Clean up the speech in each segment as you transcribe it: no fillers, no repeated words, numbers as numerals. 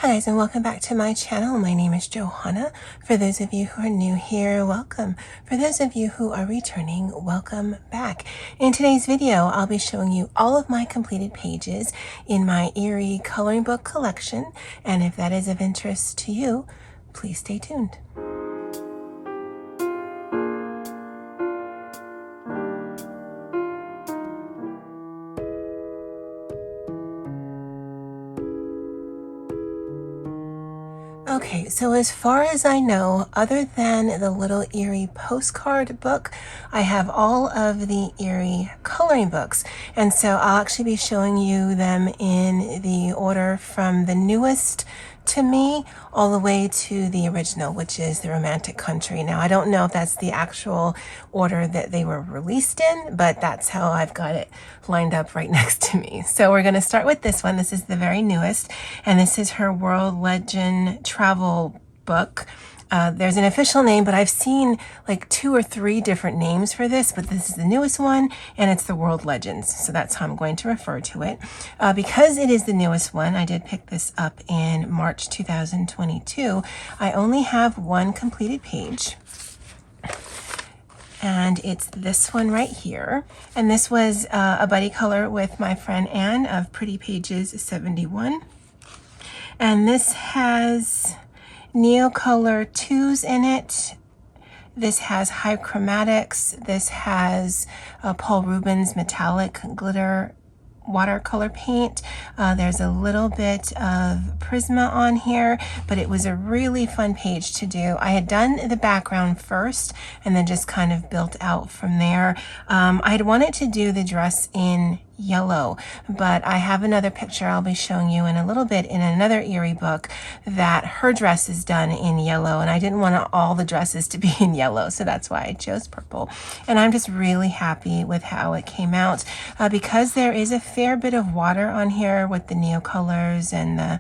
Hi guys, and welcome back to my channel. My name is Johanna. For those of you who are new here, welcome. For those of you who are returning, welcome back. In today's video, I'll be showing you all of my completed pages in my Eriy coloring book collection. And if that is of interest to you, please stay tuned. Okay, so as far as I know, other than the little Eriy postcard book, I have all of the Eriy coloring books. And so I'll actually be showing you them in the order from the newest to me all the way to the original, which is The Romantic Country. Now, I don't know if that's the actual order that they were released in, but that's how I've got it lined up right next to me. So we're going to start with this one. This is the very newest, and this is her World Legend travel book. There's an official name, but I've seen like 2 or 3 different names for this, but this is the newest one, and it's the World Legends. So that's how I'm going to refer to it. Because it is the newest one, I did pick this up in March 2022. I only have one completed page. And it's this one right here. And this was a buddy color with my friend Anne of Pretty Pages 71. And this has Neocolor 2s in it. This has High Chromatics. This has Paul Rubens metallic glitter watercolor paint. There's a little bit of Prisma on here, but it was a really fun page to do. I had done the background first and then just kind of built out from there. I had wanted to do the dress in yellow, but I have another picture I'll be showing you in a little bit in another Eriy book that her dress is done in yellow, and I didn't want all the dresses to be in yellow, so that's why I chose purple. And I'm just really happy with how it came out because there is a fair bit of water on here with the Neocolors and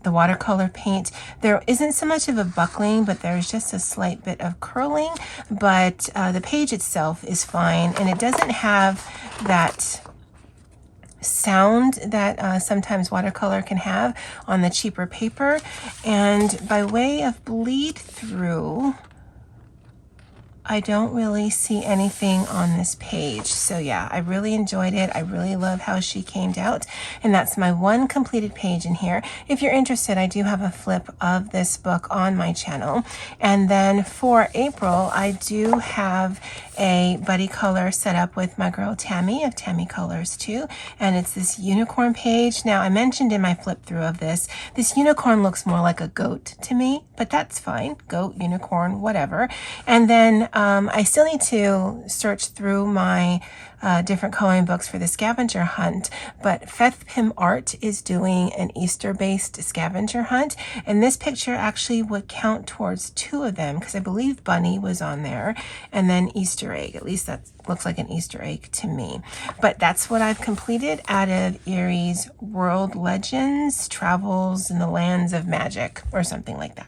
the watercolor paint. There isn't so much of a buckling, but there's just a slight bit of curling, but the page itself is fine, and it doesn't have that sound that sometimes watercolor can have on the cheaper paper. And by way of bleed through, I don't really see anything on this page. So yeah, I really enjoyed it. I really love how she came out. And that's my one completed page in here. If you're interested, I do have a flip of this book on my channel. And then for April, I do have a buddy color set up with my girl Tammy of Tammy Colors too. And it's this unicorn page. Now, I mentioned in my flip through of this unicorn looks more like a goat to me, but that's fine. Goat, unicorn, whatever. And then I still need to search through my different coloring books for the scavenger hunt, but Feth Pim Art is doing an Easter-based scavenger hunt, and this picture actually would count towards 2 of them because I believe Bunny was on there, and then Easter egg. At least that looks like an Easter egg to me. But that's what I've completed out of Eriy's World Legends, Travels in the Lands of Magic, or something like that.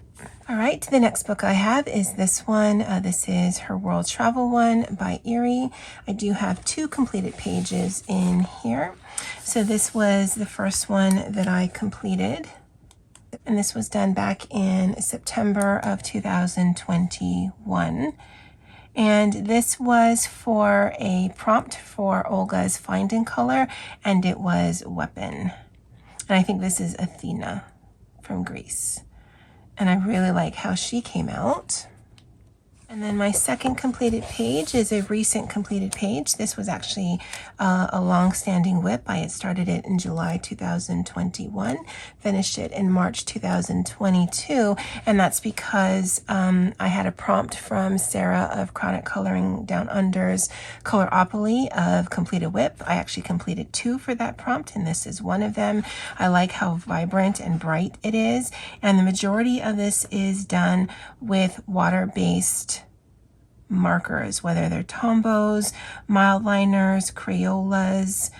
All right, the next book I have is this one. This is her World Travel one by Eriy. I do have 2 completed pages in here. So this was the first one that I completed. And this was done back in September of 2021. And this was for a prompt for Olga's Find in Color, and it was Weapon. And I think this is Athena from Greece. And I really like how she came out. And then my second completed page is a recent completed page. This was actually a long-standing WIP. I had started it in July 2021, finished it in March 2022, and that's because I had a prompt from Sarah of Chronic Coloring Down Under's Coloropoly of completed WIP. I actually completed 2 for that prompt, and this is one of them. I like how vibrant and bright it is, and the majority of this is done with water-based markers, whether they're Tombos, mild liners, Crayolas.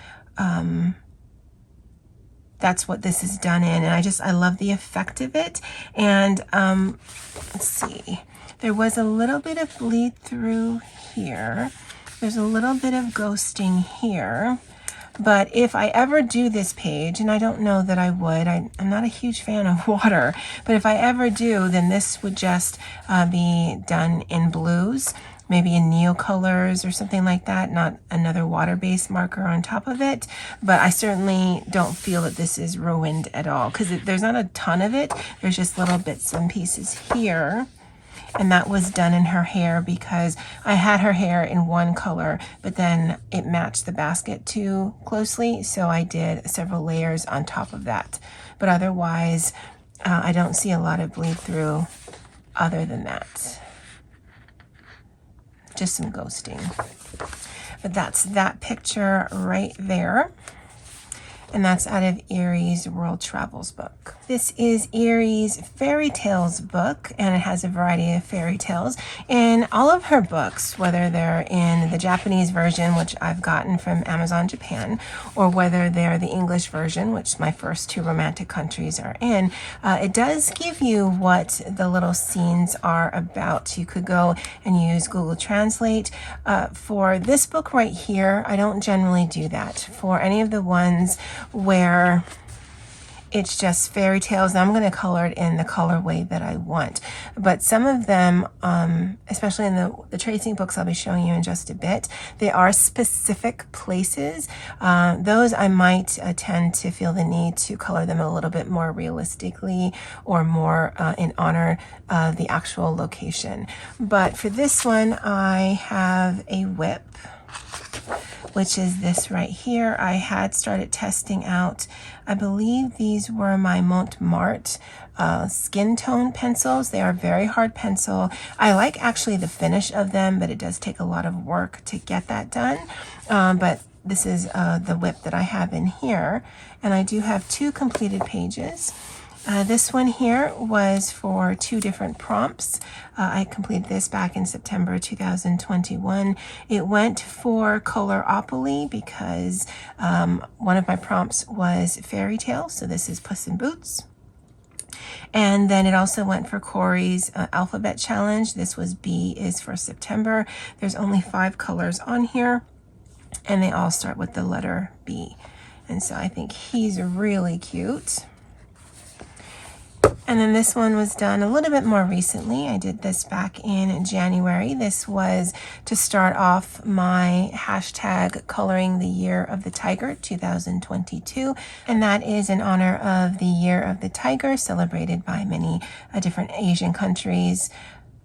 That's what this is done in, and I love the effect of it. And let's see, there was a little bit of bleed through here. There's a little bit of ghosting here, But if I ever do this page, and I don't know that I would, I'm not a huge fan of water, but if I ever do, then this would just be done in blues, maybe in Neo colors or something like that, not another water-based marker on top of it. But I certainly don't feel that this is ruined at all, because there's not a ton of it. There's just little bits and pieces here. And that was done in her hair because I had her hair in one color, but then it matched the basket too closely. So I did several layers on top of that. But otherwise, I don't see a lot of bleed through other than that. Just some ghosting. But that's that picture right there. And that's out of Eriy's World Travels book. This is Eriy's Fairy Tales book, and it has a variety of fairy tales. In all of her books, whether they're in the Japanese version, which I've gotten from Amazon Japan, or whether they're the English version, which my first two romantic countries are in, it does give you what the little scenes are about. You could go and use Google Translate. For this book right here, I don't generally do that. For any of the ones where it's just fairy tales, I'm going to color it in the colorway that I want. But some of them, especially in the tracing books I'll be showing you in just a bit, they are specific places. Those I might tend to feel the need to color them a little bit more realistically or more in honor of the actual location. But for this one, I have a whip, which is this right here. I had started testing out, I believe these were my Montmartre skin tone pencils. They are very hard pencil. I like actually the finish of them, but it does take a lot of work to get that done. But this is the whip that I have in here. And I do have two completed pages. This one here was for two different prompts. I completed this back in September 2021. It went for Coloropoly because one of my prompts was fairy tale. So this is Puss in Boots. And then it also went for Corey's alphabet challenge. This was B is for September. There's only 5 colors on here, and they all start with the letter B. And so I think he's really cute. And then this one was done a little bit more recently. I did this back in January. This was to start off my hashtag coloring the year of the tiger 2022. And that is in honor of the year of the tiger, celebrated by many different Asian countries,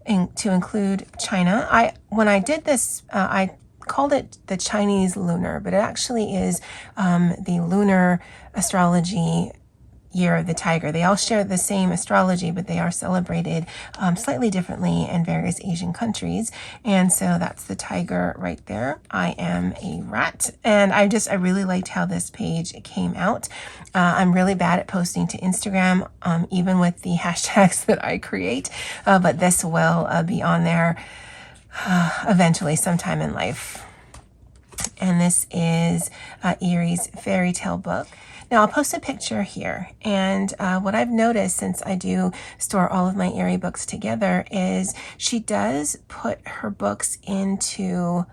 to include China. When I did this, I called it the Chinese lunar, but it actually is the lunar astrology year of the tiger. They all share the same astrology, but they are celebrated slightly differently in various Asian countries. And so that's the tiger right there. I am a rat. And I really liked how this page came out. I'm really bad at posting to Instagram, even with the hashtags that I create, but this will be on there eventually sometime in life. And this is Eriy's fairy tale book. Now I'll post a picture here, and what I've noticed since I do store all of my Eriy books together is she does put her books into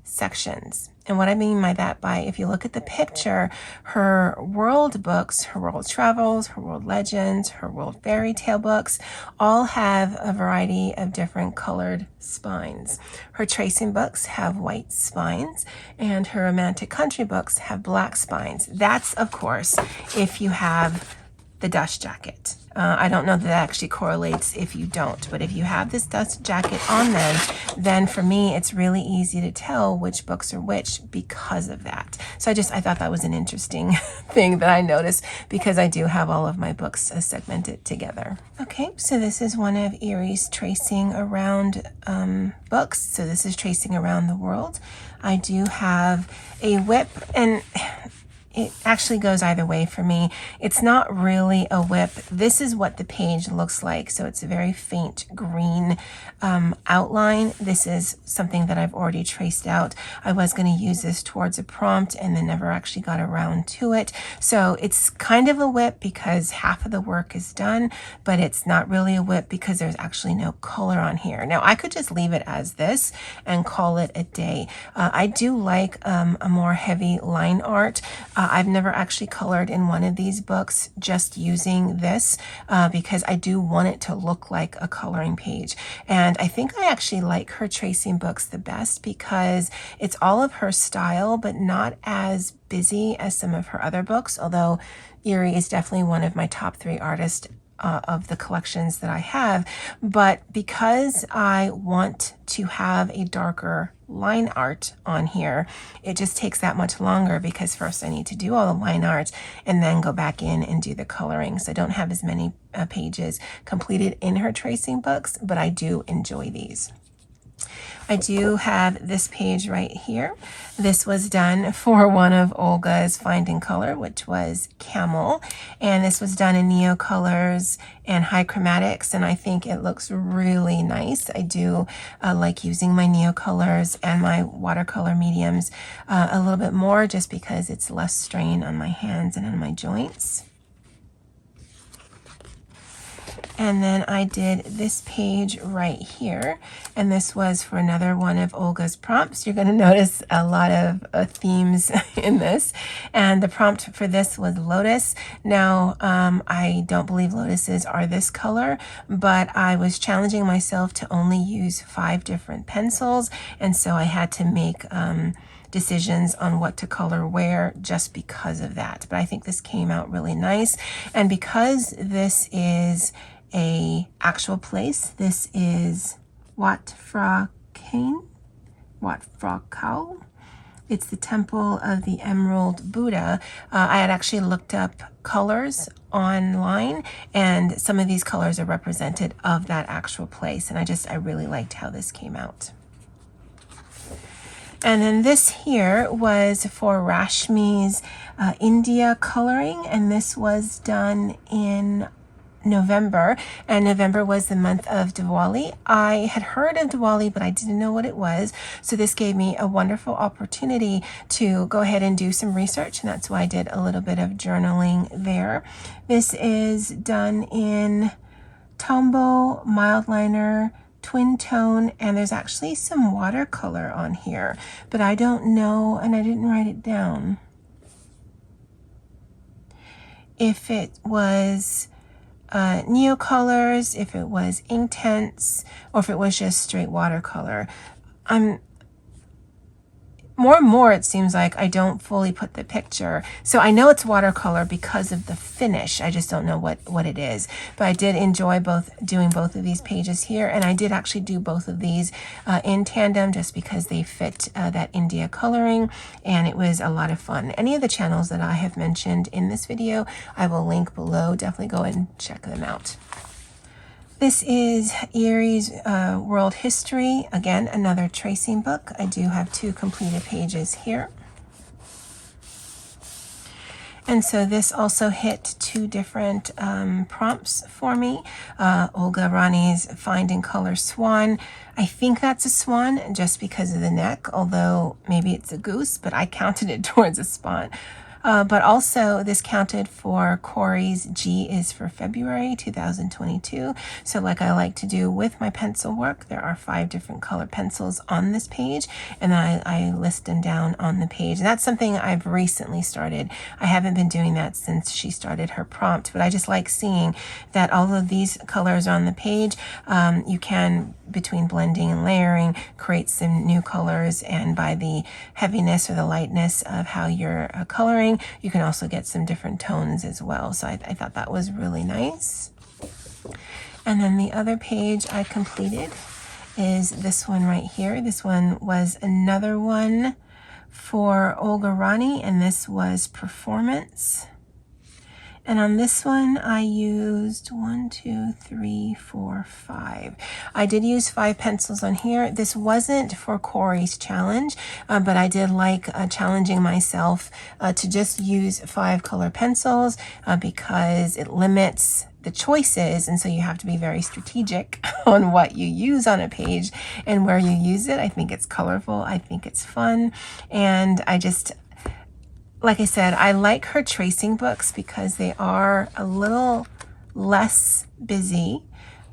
sections. And what I mean by that, if you look at the picture, her world books, her world travels, her world legends, her world fairy tale books, all have a variety of different colored spines. Her tracing books have white spines, and her romantic country books have black spines. That's, of course, if you have the dust jacket. I don't know that actually correlates if you don't, but if you have this dust jacket on them, then for me, it's really easy to tell which books are which because of that. So I thought that was an interesting thing that I noticed because I do have all of my books segmented together. Okay, so this is one of Eriy's tracing around books. So this is tracing around the world. I do have a whip, and it actually goes either way for me. It's not really a whip. This is what the page looks like. So it's a very faint green outline. This is something that I've already traced out. I was going to use this towards a prompt and then never actually got around to it. So it's kind of a whip because half of the work is done, but it's not really a whip because there's actually no color on here. Now I could just leave it as this and call it a day. I do like a more heavy line art. I've never actually colored in one of these books, just using this because I do want it to look like a coloring page. And I think I actually like her tracing books the best because it's all of her style, but not as busy as some of her other books, although Eriy is definitely one of my top 3 artists of the collections that I have. But because I want to have a darker line art on here, it just takes that much longer because first I need to do all the line art and then go back in and do the coloring. So I don't have as many pages completed in her tracing books, but I do enjoy these. I do have this page right here. This was done for one of Olga's Finding Color, which was Camel. And this was done in Neo Colors and High Chromatics, and I think it looks really nice. I do like using my Neo Colors and my watercolor mediums a little bit more just because it's less strain on my hands and on my joints. And then I did this page right here, and this was for another one of Olga's prompts. You're going to notice a lot of themes in this, and the prompt for this was Lotus. Now, I don't believe lotuses are this color, but I was challenging myself to only use 5 different pencils, and so I had to make decisions on what to color where just because of that. But I think this came out really nice, and because this is a actual place, this is Wat Phra Kaeo. It's the Temple of the Emerald Buddha. I had actually looked up colors online, and some of these colors are represented of that actual place, and I really liked how this came out. And then this here was for Rashmi's India coloring, and this was done in November, and November was the month of Diwali. I had heard of Diwali, but I didn't know what it was, so this gave me a wonderful opportunity to go ahead and do some research, and that's why I did a little bit of journaling there. This is done in Tombow, mild liner, twin tone, and there's actually some watercolor on here, but I don't know, and I didn't write it down, if it was Neo Colors, if it was Inktense, or if it was just straight watercolor. More and more, it seems like I don't fully put the picture. So I know it's watercolor because of the finish. I just don't know what it is. But I did enjoy doing both of these pages here. And I did actually do both of these in tandem just because they fit that India coloring. And it was a lot of fun. Any of the channels that I have mentioned in this video, I will link below. Definitely go and check them out. This is Eriy's World History. Again, another tracing book. I do have 2 completed pages here. And so this also hit 2 different prompts for me. Olga Rani's Finding Color Swan. I think that's a swan just because of the neck, although maybe it's a goose, but I counted it towards a swan. But also this counted for Corey's G is for February 2022. So like I like to do with my pencil work, there are 5 different color pencils on this page, and I list them down on the page. And that's something I've recently started. I haven't been doing that since she started her prompt, but I just like seeing that all of these colors on the page, you can, between blending and layering, create some new colors, and by the heaviness or the lightness of how you're coloring, you can also get some different tones as well. So I thought that was really nice. And then the other page I completed is this one right here. This one was another one for Olga Rani, and this was Performance. And on this one, I used 1, 2, 3, 4, 5. I did use 5 pencils on here. This wasn't for Corey's challenge, but I did like challenging myself to just use 5 color pencils because it limits the choices, and so you have to be very strategic on what you use on a page and where you use it. I think it's colorful. I think it's fun, and I just, like I said, I like her tracing books because they are a little less busy,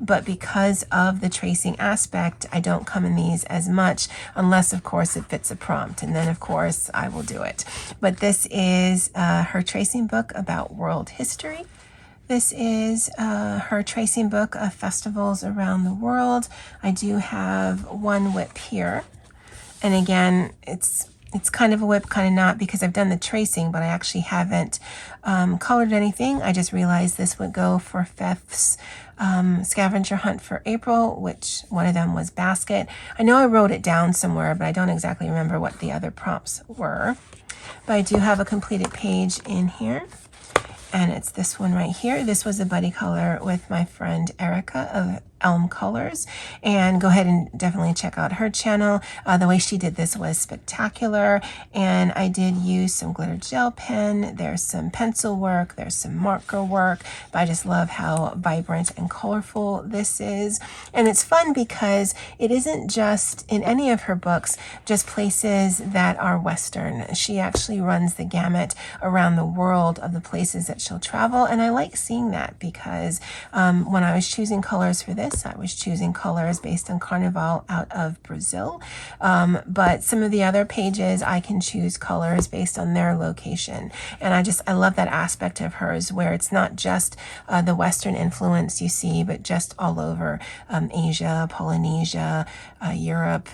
but because of the tracing aspect, I don't come in these as much unless, of course, it fits a prompt. And then, of course, I will do it. But this is her tracing book about world history. This is her tracing book of festivals around the world. I do have one whip here. And again, it's kind of a whip, kind of not, because I've done the tracing, but I actually haven't colored anything. I just realized this would go for Fifth's scavenger hunt for April, which one of them was basket. I know I wrote it down somewhere, but I don't exactly remember what the other prompts were. But I do have a completed page in here. And it's this one right here. This was a buddy color with my friend Erica of Elm Colors, and go ahead and definitely check out her channel. The way she did this was spectacular, and I did use some glitter gel pen. There's some pencil work, there's some marker work, but I just love how vibrant and colorful this is. And it's fun because it isn't just in any of her books just places that are Western. She actually runs the gamut around the world of the places that she'll travel, and I like seeing that because when I was choosing colors for this, I was choosing colors based on Carnival out of Brazil, but some of the other pages I can choose colors based on their location, and I love that aspect of hers where it's not just the Western influence you see, but just all over Asia, Polynesia, Europe,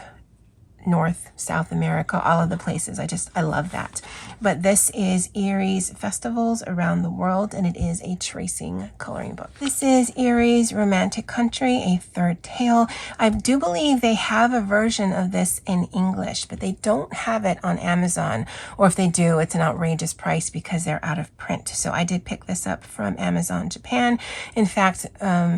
North, South America, all of the places. I love that. But this is Eriy's Festivals Around the World, and it is a tracing coloring book. This is Eriy's Romantic Country, a third tale. I do believe they have a version of this in English, but they don't have it on Amazon, or if they do, it's an outrageous price because they're out of print. So I did pick this up from Amazon Japan. In fact,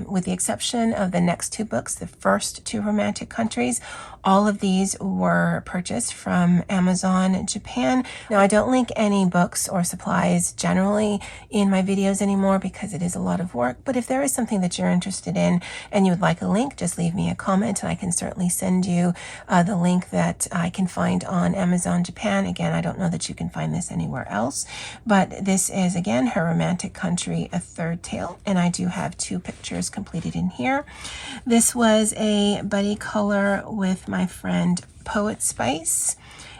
with the exception of the next 2 books, the first 2 Romantic Countries, all of these were purchased from Amazon Japan. Now, I don't link any books or supplies generally in my videos anymore because it is a lot of work, but if there is something that you're interested in and you would like a link, just leave me a comment and I can certainly send you the link that I can find on Amazon Japan. Again, I don't know that you can find this anywhere else, but this is, again, her Romantic Country, a third tale, and I do have 2 pictures completed in here. This was a buddy color with my friend Poet Spice,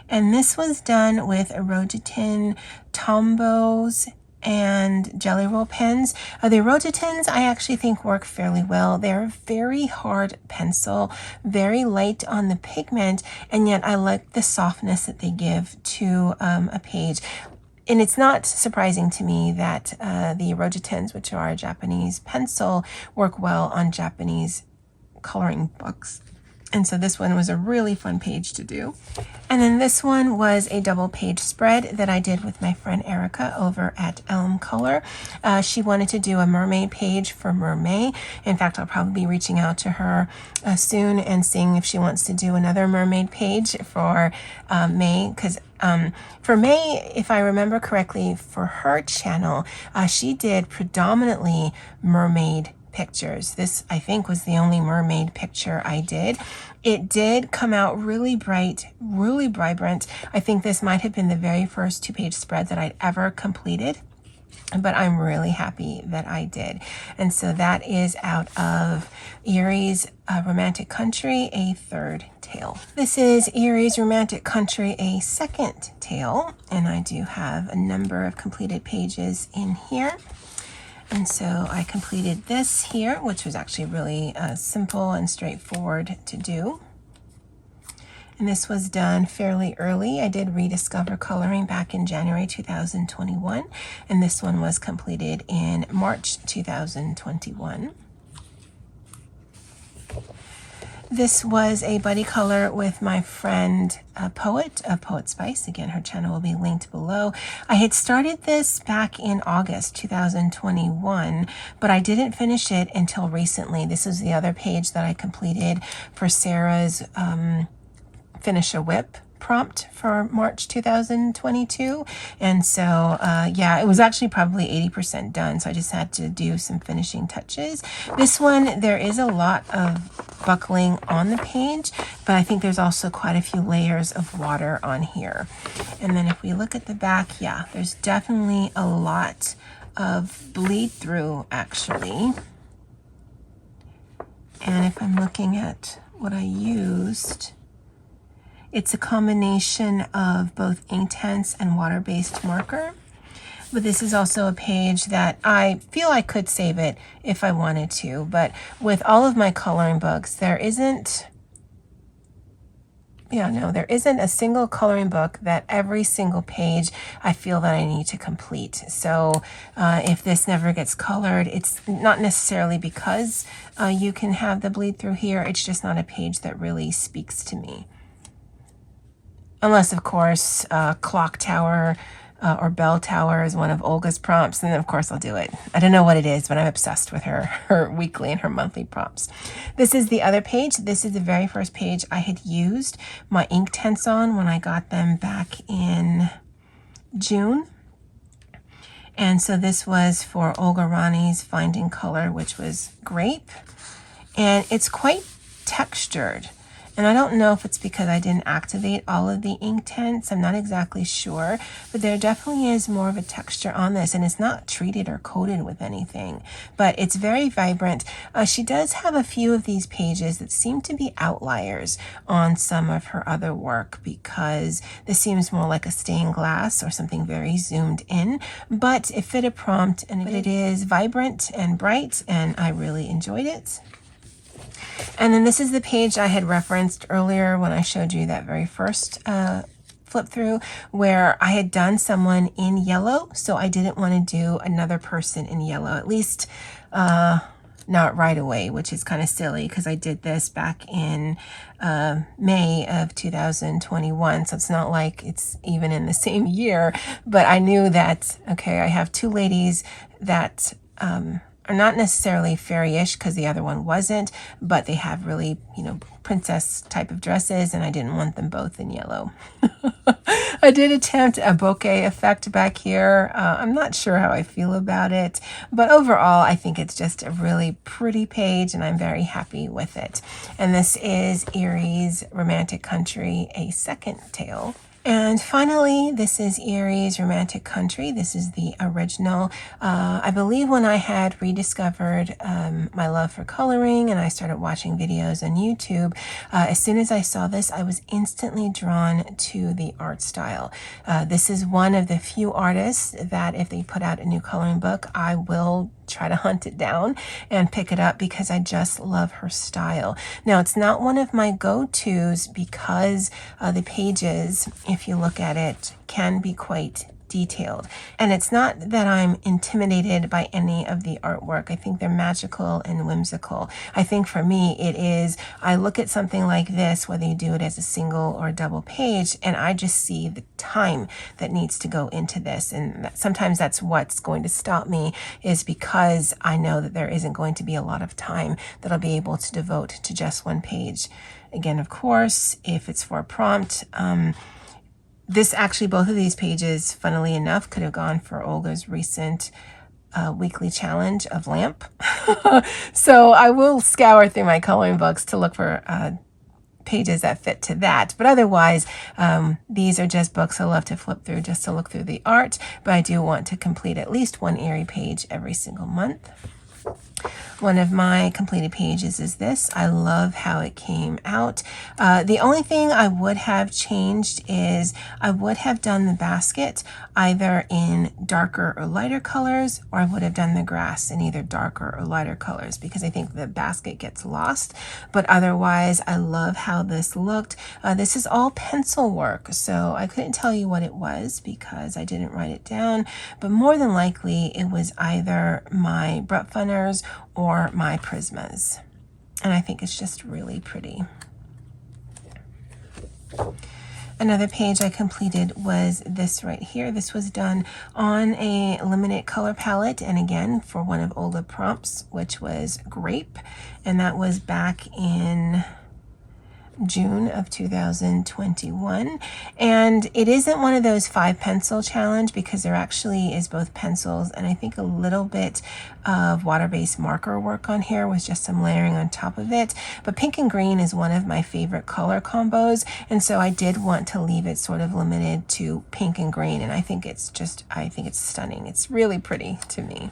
and this was done with Erogetin Tombos and Jelly Roll pens. The Erogitins I actually think work fairly well. They're a very hard pencil, very light on the pigment, and yet I like the softness that they give to a page. And it's not surprising to me that the Erogitins, which are a Japanese pencil, work well on Japanese coloring books. And so this one was a really fun page to do. And then this one was a double page spread that I did with my friend Erica over at Elm Color. She wanted to do a mermaid page for Mermay. In fact, I'll probably be reaching out to her soon and seeing if she wants to do another mermaid page for May, because for May, if I remember correctly, for her channel, she did predominantly mermaid pictures. This, I think, was the only mermaid picture I did. It did come out really bright, really vibrant. I think this might have been the very first 2-page spread that I'd ever completed, but I'm really happy that I did. And so that is out of Eriy's Romantic Country, a third tale. This is Eriy's Romantic Country, a second tale, and I do have a number of completed pages in here. And so I completed this here, which was actually really simple and straightforward to do. And this was done fairly early. I did rediscover coloring back in January 2021, and this one was completed in March 2021. This was a buddy color with my friend Poet of Poet Spice. Again, her channel will be linked below. I had started this back in August 2021, but I didn't finish it until recently. This is the other page that I completed for Sarah's Finish a Whip prompt for March 2022. And so yeah, it was actually probably 80% done, so I just had to do some finishing touches. This one, there is a lot of buckling on the page, but I think there's also quite a few layers of water on here. And then if we look at the back, yeah, there's definitely a lot of bleed through actually. And if I'm looking at what I used, it's a combination of both Inktense and water-based marker. But this is also a page that I feel I could save it if I wanted to. But with all of my coloring books, there isn't a single coloring book that every single page I feel that I need to complete. So if this never gets colored, it's not necessarily because you can have the bleed through here. It's just not a page that really speaks to me. Unless, of course, Clock Tower or Bell Tower is one of Olga's prompts, and then of course I'll do it. I don't know what it is, but I'm obsessed with her weekly and her monthly prompts. This is the other page. This is the very first page I had used my Inktense on when I got them back in June. And so this was for Olga Rani's Finding Color, which was grape. And it's quite textured. And I don't know if it's because I didn't activate all of the Inktense. I'm not exactly sure, but there definitely is more of a texture on this, and it's not treated or coated with anything, but it's very vibrant. She does have a few of these pages that seem to be outliers on some of her other work, because this seems more like a stained glass or something very zoomed in, but it fit a prompt, and it is vibrant and bright, and I really enjoyed it. And then this is the page I had referenced earlier when I showed you that very first flip through, where I had done someone in yellow, so I didn't want to do another person in yellow, at least not right away, which is kind of silly because I did this back in May of 2021, so it's not like it's even in the same year. But I knew that, okay, I have two ladies that are not necessarily fairy-ish because the other one wasn't, but they have really, princess type of dresses, and I didn't want them both in yellow. I did attempt a bokeh effect back here. I'm not sure how I feel about it, but overall, I think it's just a really pretty page, and I'm very happy with it. And this is Eriy's Romantic Country, a second tale. And finally, this is Eriy's Romantic Country. This is the original. I believe when I had rediscovered my love for coloring and I started watching videos on YouTube, as soon as I saw this, I was instantly drawn to the art style. This is one of the few artists that if they put out a new coloring book, I will try to hunt it down and pick it up because I just love her style. Now, it's not one of my go-tos because the pages, if you look at it, can be quite detailed. And it's not that I'm intimidated by any of the artwork. I think they're magical and whimsical. I think for me, it is, I look at something like this, whether you do it as a single or a double page, and I just see the time that needs to go into this. And sometimes that's what's going to stop me, is because I know that there isn't going to be a lot of time that I'll be able to devote to just one page. Again, of course, if it's for a prompt, this actually, both of these pages, funnily enough, could have gone for Olga's recent weekly challenge of lamp. So I will scour through my coloring books to look for pages that fit to that. But otherwise, these are just books I love to flip through just to look through the art. But I do want to complete at least one Eriy page every single month. One of my completed pages is this. I love how it came out. The only thing I would have changed is I would have done the basket either in darker or lighter colors, or I would have done the grass in either darker or lighter colors, because I think the basket gets lost. But otherwise, I love how this looked. This is all pencil work, so I couldn't tell you what it was because I didn't write it down, but more than likely it was either my Brutfunners or my Prismas. and I think it's just really pretty. Another page I completed was this right here. This was done on a limited color palette, and again for one of Ola prompts, which was grape, and that was back in June of 2021. And it isn't one of those 5 pencil challenge because there actually is both pencils and I think a little bit of water-based marker work on here with just some layering on top of it. But pink and green is one of my favorite color combos, and so I did want to leave it sort of limited to pink and green, and I think it's stunning. It's really pretty to me.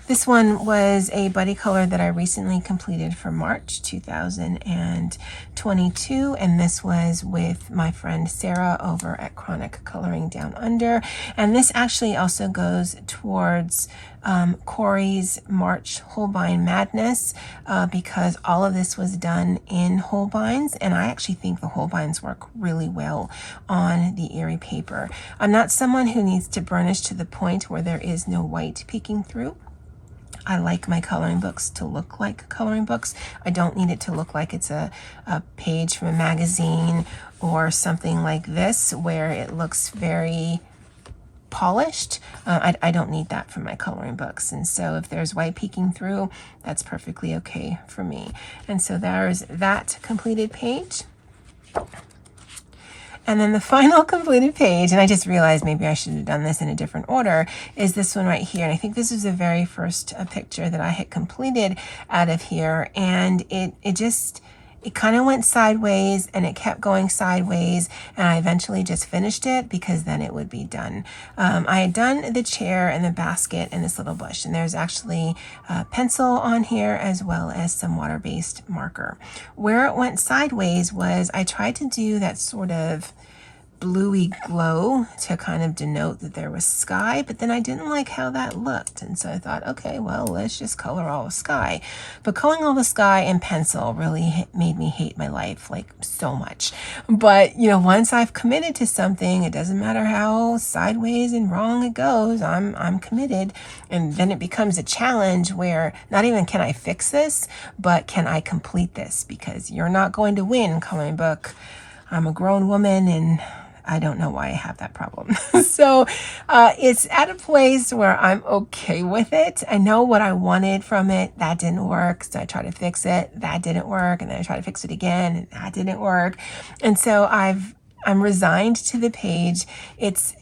This one was a buddy color that I recently completed for March 2022, and this was with my friend Sarah over at Chronic Coloring Down Under. And this actually also goes towards Corey's March Holbein Madness because all of this was done in Holbeins, and I actually think the Holbeins work really well on the Eriy paper. I'm not someone who needs to burnish to the point where there is no white peeking through. I like my coloring books to look like coloring books. I don't need it to look like it's a page from a magazine or something like this where it looks very polished. I don't need that for my coloring books. And so if there's white peeking through, that's perfectly okay for me. And so there's that completed page. And then the final completed page, and I just realized maybe I should have done this in a different order, is this one right here. And I think this is the very first picture that I had completed out of here. And it kind of went sideways, and it kept going sideways, and I eventually just finished it because then it would be done. I had done the chair and the basket and this little bush, and there's actually a pencil on here as well as some water-based marker. Where it went sideways was I tried to do that sort of bluey glow to kind of denote that there was sky, but then I didn't like how that looked, and so I thought, okay, well, let's just color all the sky. But coloring all the sky in pencil really made me hate my life, like, so much. But you know, once I've committed to something, it doesn't matter how sideways and wrong it goes, I'm committed. And then it becomes a challenge where not even can I fix this, but can I complete this, because you're not going to win, coloring book. I'm a grown woman, and I don't know why I have that problem. So it's at a place where I'm okay with it. I know what I wanted from it. That didn't work. So I tried to fix it. That didn't work. And then I tried to fix it again, and that didn't work. And so I'm resigned to the page. It's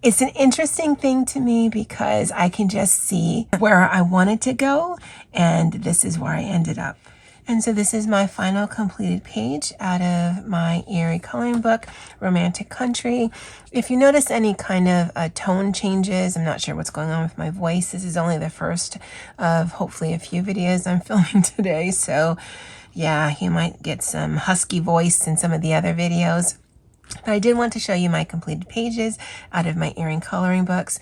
an interesting thing to me because I can just see where I wanted to go, and this is where I ended up. And so this is my final completed page out of my Eriy coloring book, Romantic Country. If you notice any kind of tone changes, I'm not sure what's going on with my voice. This is only the first of hopefully a few videos I'm filming today. So yeah, you might get some husky voice in some of the other videos. But I did want to show you my completed pages out of my Eriy coloring books.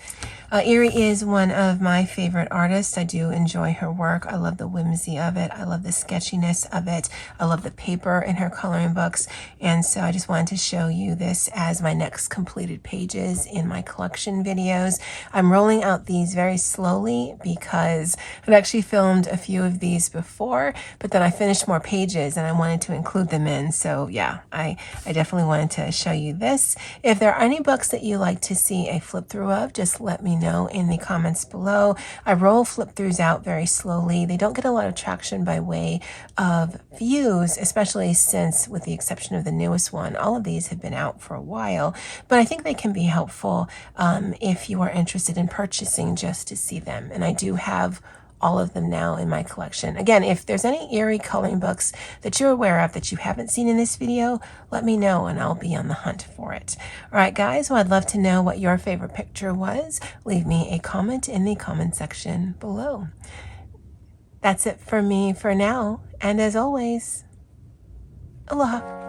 Eriy is one of my favorite artists. I do enjoy her work. I love the whimsy of it. I love the sketchiness of it. I love the paper in her coloring books. And so I just wanted to show you this as my next completed pages in my collection videos. I'm rolling out these very slowly because I've actually filmed a few of these before, but then I finished more pages and I wanted to include them in. So yeah, I definitely wanted to show you this. If there are any books that you like to see a flip through of, just let me know in the comments below. I roll flip throughs out very slowly. They don't get a lot of traction by way of views, especially since, with the exception of the newest one, all of these have been out for a while, but I think they can be helpful if you are interested in purchasing just to see them. And I do have all of them now in my collection. Again, if there's any Eriy coloring books that you're aware of that you haven't seen in this video, let me know and I'll be on the hunt for it. All right, guys, well, I'd love to know what your favorite picture was. Leave me a comment in the comment section below. That's it for me for now. And as always, aloha.